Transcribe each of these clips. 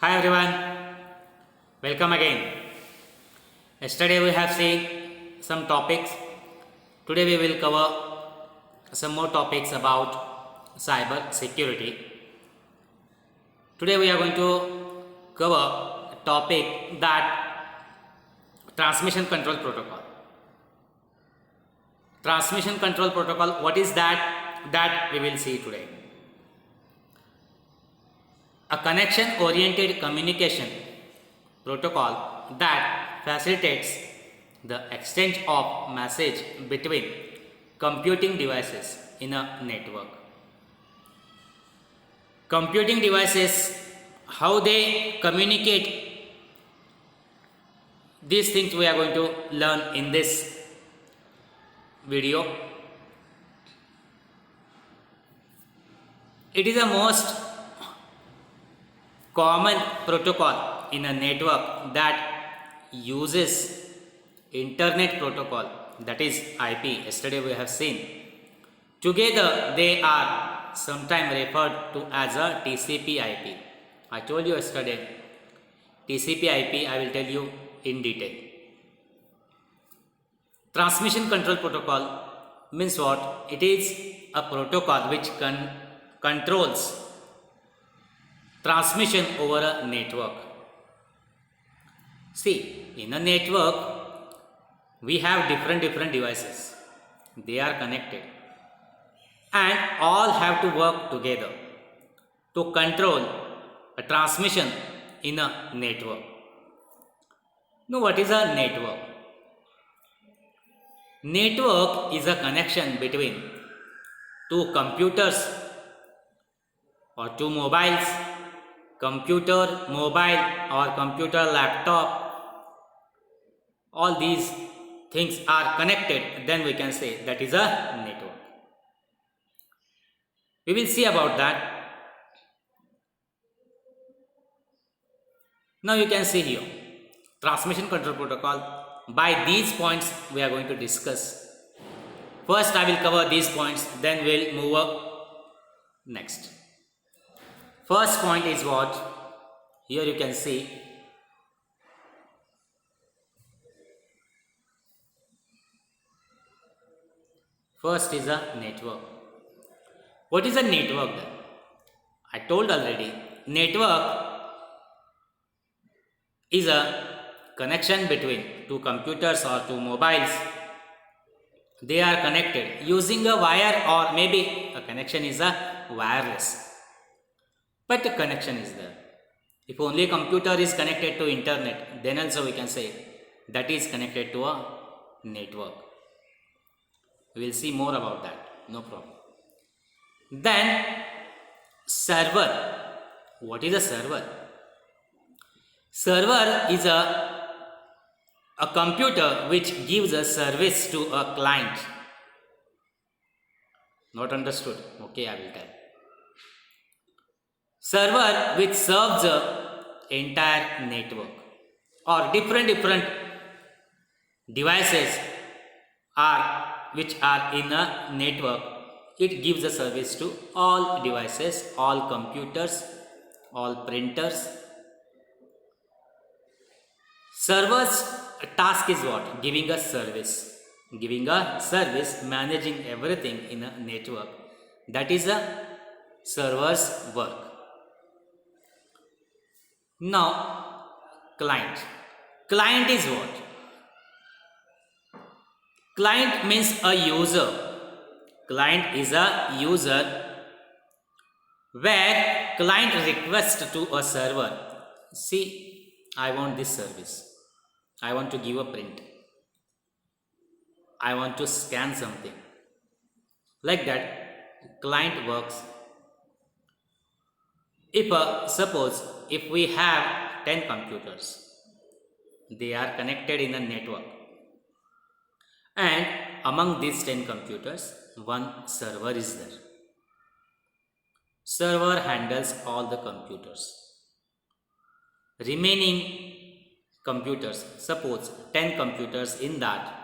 Hi everyone, welcome again. Yesterday we have seen some topics. Today we will cover some more topics about cyber security. Today we are going to cover a topic that transmission control protocol. Transmission control protocol, what is that? That we will see today. A connection oriented communication protocol that facilitates the exchange of message between computing devices in a network. Computing devices, how they communicate, these things we are going to learn in this video. It is the most common protocol in a network that uses internet protocol, that is IP. Yesterday we have seen. Together they are sometimes referred to as a TCP IP. I told you yesterday TCP IP, I will tell you in detail. Transmission control protocol means what? It is a protocol which controls transmission over a network. See, in a network we have different devices. They are connected and all have to work together to control a transmission in a network. Now, what is a network? Network is a connection between two computers or two mobiles, computer, mobile or computer, laptop. All these things are connected, then we can say that is a network. We will see about that. Now you can see here, transmission control protocol. By these points we are going to discuss. First I will cover these points, then we'll move up next. First point is what? Here you can see first is a network. What is a network then? I told already, network is a connection between two computers or two mobiles. They are connected using a wire, or maybe a connection is a wireless. But a connection is there. If only computer is connected to internet, then also we can say that is connected to a network. We will see more about that, no problem. Then server. What is a server? Server is a computer which gives a service to a client. Not understood? Okay, I will tell. Server which serves the entire network, or different devices which are in a network. It gives a service to all devices, all computers, all printers. Server's task is what? Giving a service. Giving a service, managing everything in a network. That is a server's work. Now, client. Client is what? Client means a user. Client is a user where client requests to a server, see, I want this service. I want to give a print. I want to scan something. Like that, client works. Suppose if we have 10 computers, they are connected in a network, and among these 10 computers, one server is there. Server handles all the computers. Remaining computers, suppose 10 computers, in that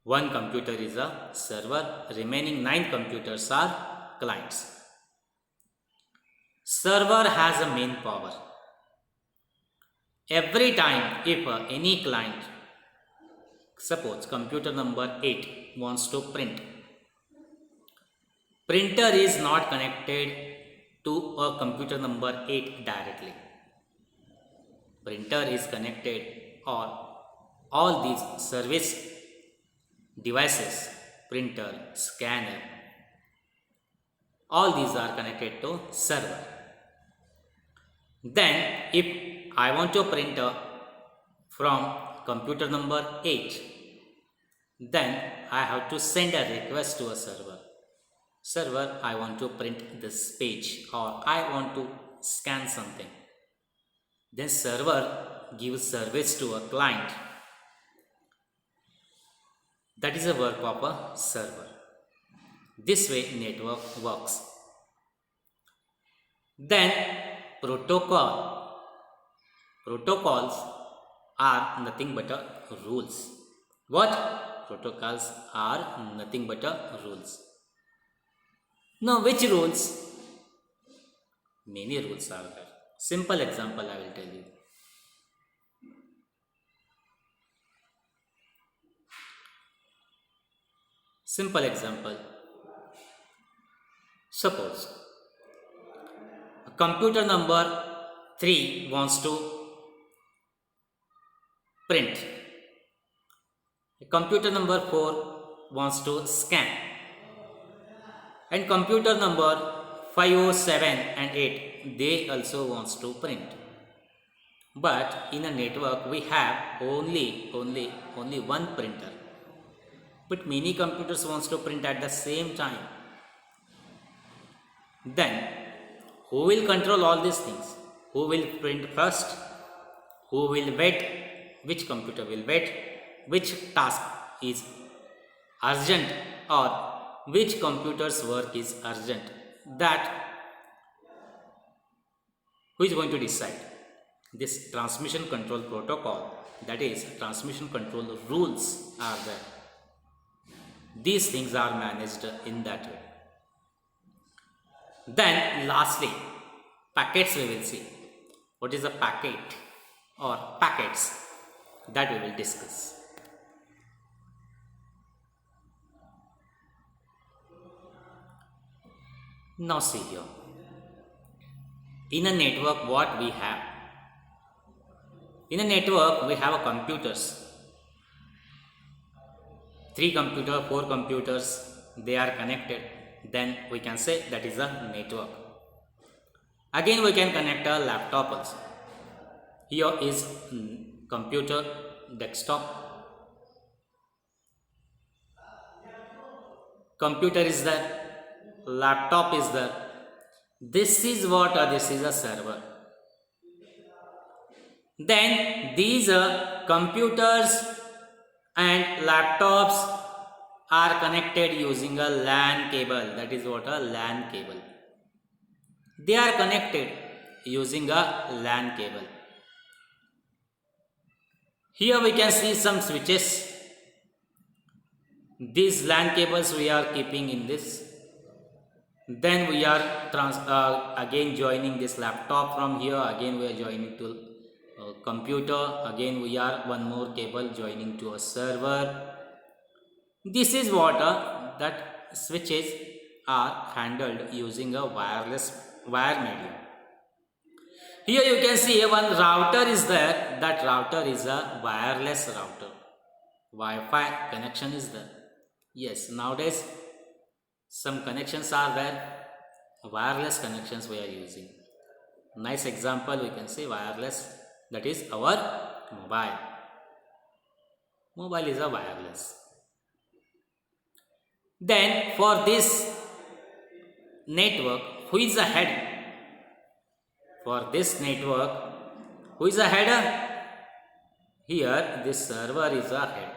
one computer is a server, remaining 9 computers are clients. Server has a main power. Every time if any client, suppose computer number 8 wants to print, printer is not connected to a computer number 8 directly. Printer is connected, or all these service devices, printer, scanner, all these are connected to server. Then if I want to print from computer number 8, then I have to send a request to a server. Server, I want to print this page, or I want to scan something. Then server gives service to a client. That is a work of a server. This way network works. Then protocols are nothing but rules. What? Protocols are nothing but rules. Now which rules? Many rules are there. Simple example I will tell you. Simple example. Suppose computer number 3 wants to print. Computer number 4 wants to scan. And computer number 5, 7 and 8, they also wants to print. But in a network we have only one printer. But many computers wants to print at the same time. Then who will control all these things? Who will print first? Who will wait? Which computer will wait? Which task is urgent, or which computer's work is urgent? That who is going to decide? This transmission control protocol, that is transmission control rules are there. These things are managed in that way. Then lastly, packets we will see. What is a packet or packets? That we will discuss. Now see here. In a network what we have? In a network we have a computers. 3 computers, 4 computers, they are connected. Then we can say that is a network. Again we can connect a laptop also. Here is computer desktop. Computer is there. Laptop is there. This is what? This is a server. Then these computers and laptops are connected using a LAN cable. That is what? A LAN cable. They are connected using a LAN cable. Here we can see some switches. These LAN cables we are keeping in this. Then we are again joining this laptop from here. Again we are joining to computer. Again we are one more cable joining to a server. This is what that switches are handled using a wireless wire medium. Here you can see one router is there. That router is a wireless router. Wi-Fi connection is there. Yes, nowadays some connections are there. Wireless connections we are using. Nice example we can say wireless. That is our mobile. Mobile is a wireless. Then for this network, who is the head? For this network, who is the head? Here this server is a head,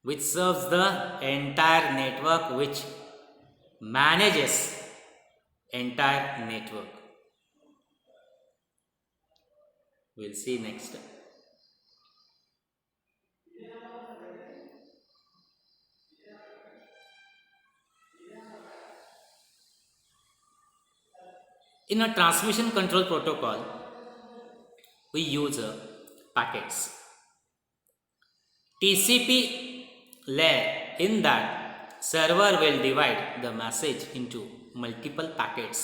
which serves the entire network, which manages entire network. We'll see next. In a transmission control protocol, we use packets. TCP layer, in that server will divide the message into multiple packets,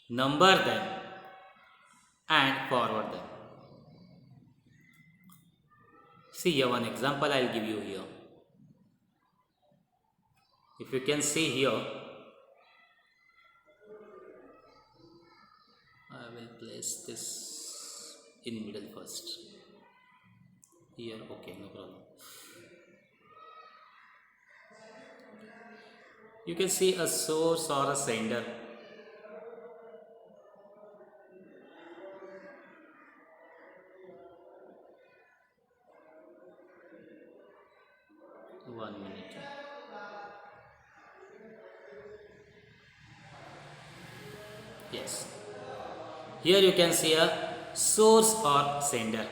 number them and forward them. See here one example I'll give you here. If you can see here, I will place this in middle first. Here, okay, no problem. You can see a source or a sender. One minute. Yes. Here you can see a source or sender.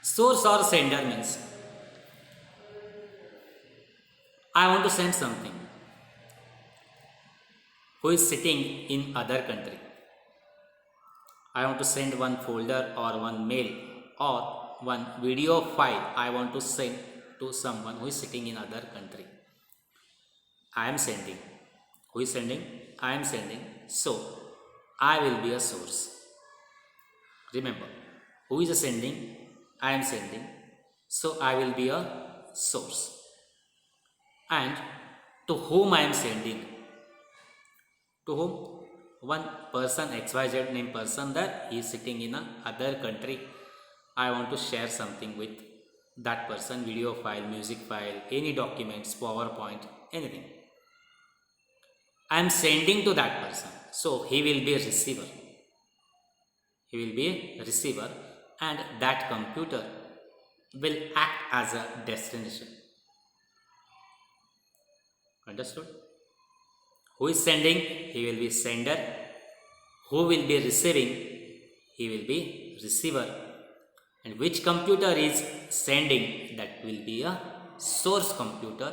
Source or sender means I want to send something who is sitting in other country. I want to send one folder or one mail or one video file I want to send to someone who is sitting in other country. I am sending. Who is sending? I am sending. So, I will be a source. Remember, who is sending? I am sending. So, I will be a source. And to whom I am sending? To whom? One person, XYZ named person, that he is sitting in another country. I want to share something with that person, video file, music file, any documents, PowerPoint, anything. I am sending to that person. So he will be a receiver. He will be a receiver, and that computer will act as a destination. Understood? Who is sending? He will be sender. Who will be receiving? He will be receiver. And which computer is sending? That will be a source computer.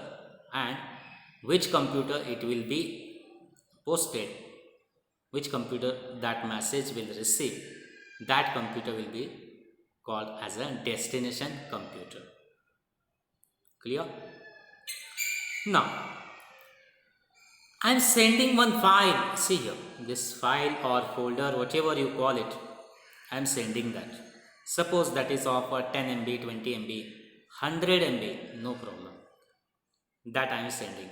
And which computer it will be posted, which computer that message will receive, that computer will be called as a destination computer. Clear? Now, I am sending one file. See here, this file or folder, whatever you call it, I am sending that. Suppose that is of 10 MB, 20 MB, 100 MB, no problem. That I am sending.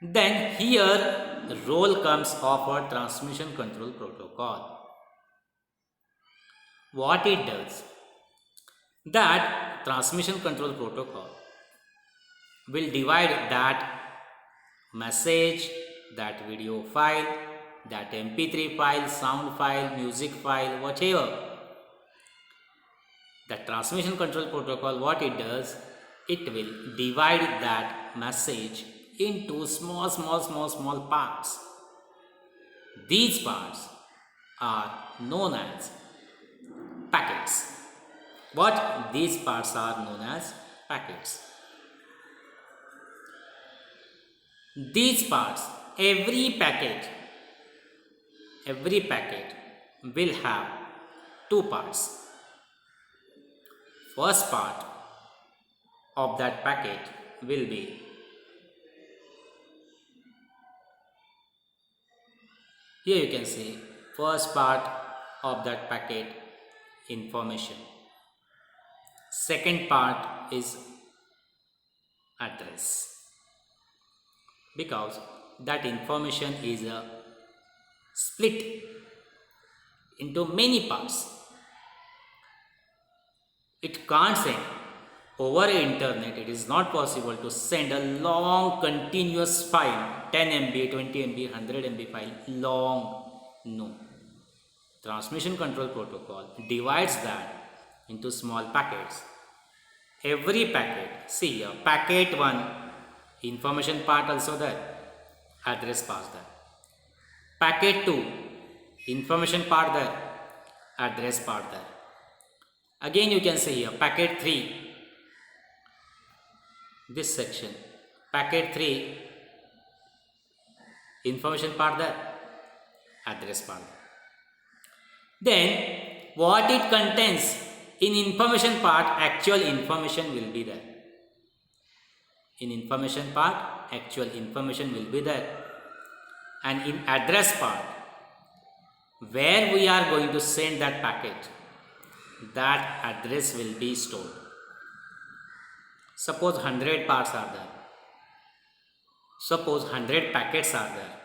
Then here the role comes of a transmission control protocol. What it does? That transmission control protocol will divide that message, that video file, that MP3 file, sound file, music file, whatever. The transmission control protocol, what it does? It will divide that message into small parts. These parts are known as packets. What? These parts are known as packets. These parts, every packet will have two parts. First part of that packet will be, here you can see first part of that packet, information. Second part is address, because that information is split into many parts. It can't send over internet. It is not possible to send a long continuous file, 10 MB, 20 MB, 100 MB file, long. No. Transmission control protocol divides that into small packets. Every packet, see here, packet 1, information part also there, address part there. Packet 2, information part there, address part there. Again you can see here, packet 3, this section, packet 3, information part there, address part there. Then what it contains in information part, actual information will be there. In information part, actual information will be there. And in address part, where we are going to send that packet, that address will be stored. Suppose 100 parts are there. Suppose 100 packets are there.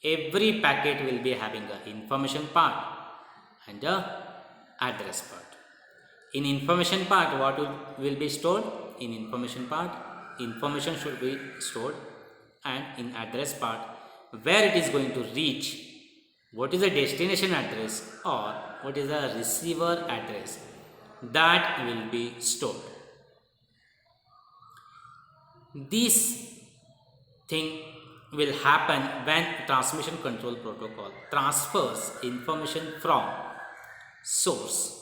Every packet will be having a information part and a address part. In information part, what will be stored? In information part, information should be stored, and in address part, where it is going to reach, what is the destination address or what is the receiver address, that will be stored. This thing will happen when transmission control protocol transfers information from source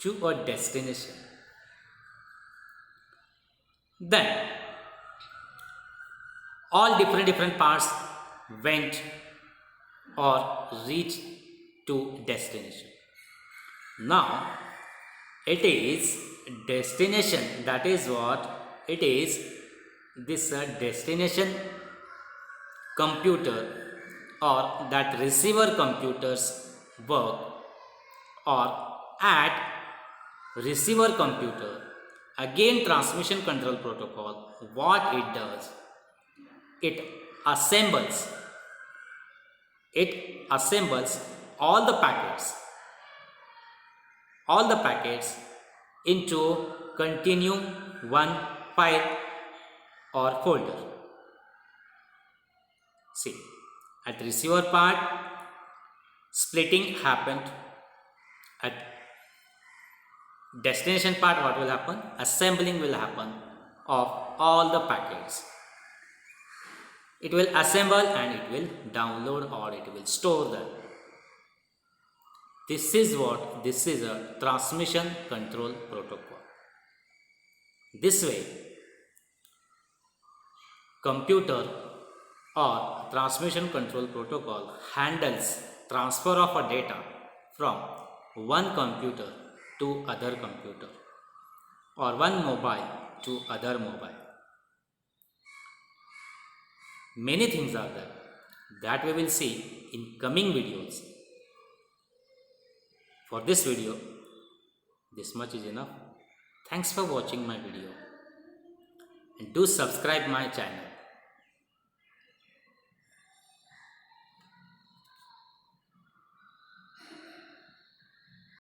to a destination. Then all different parts went or reached to destination. Now it is destination, that is what it is, this destination computer or that receiver computer's work, or at receiver computer, again transmission control protocol, what it does, it assembles all the packets into continuum one file or folder. See, at receiver part, splitting happened. At destination part, what will happen? Assembling will happen of all the packets. It will assemble and it will download or it will store them. This is a transmission control protocol. This way, computer or transmission control protocol handles transfer of a data from one computer to other computer or one mobile to other mobile. Many things are there that we will see in coming videos. For this video, this much is enough. Thanks for watching my video and do subscribe my channel.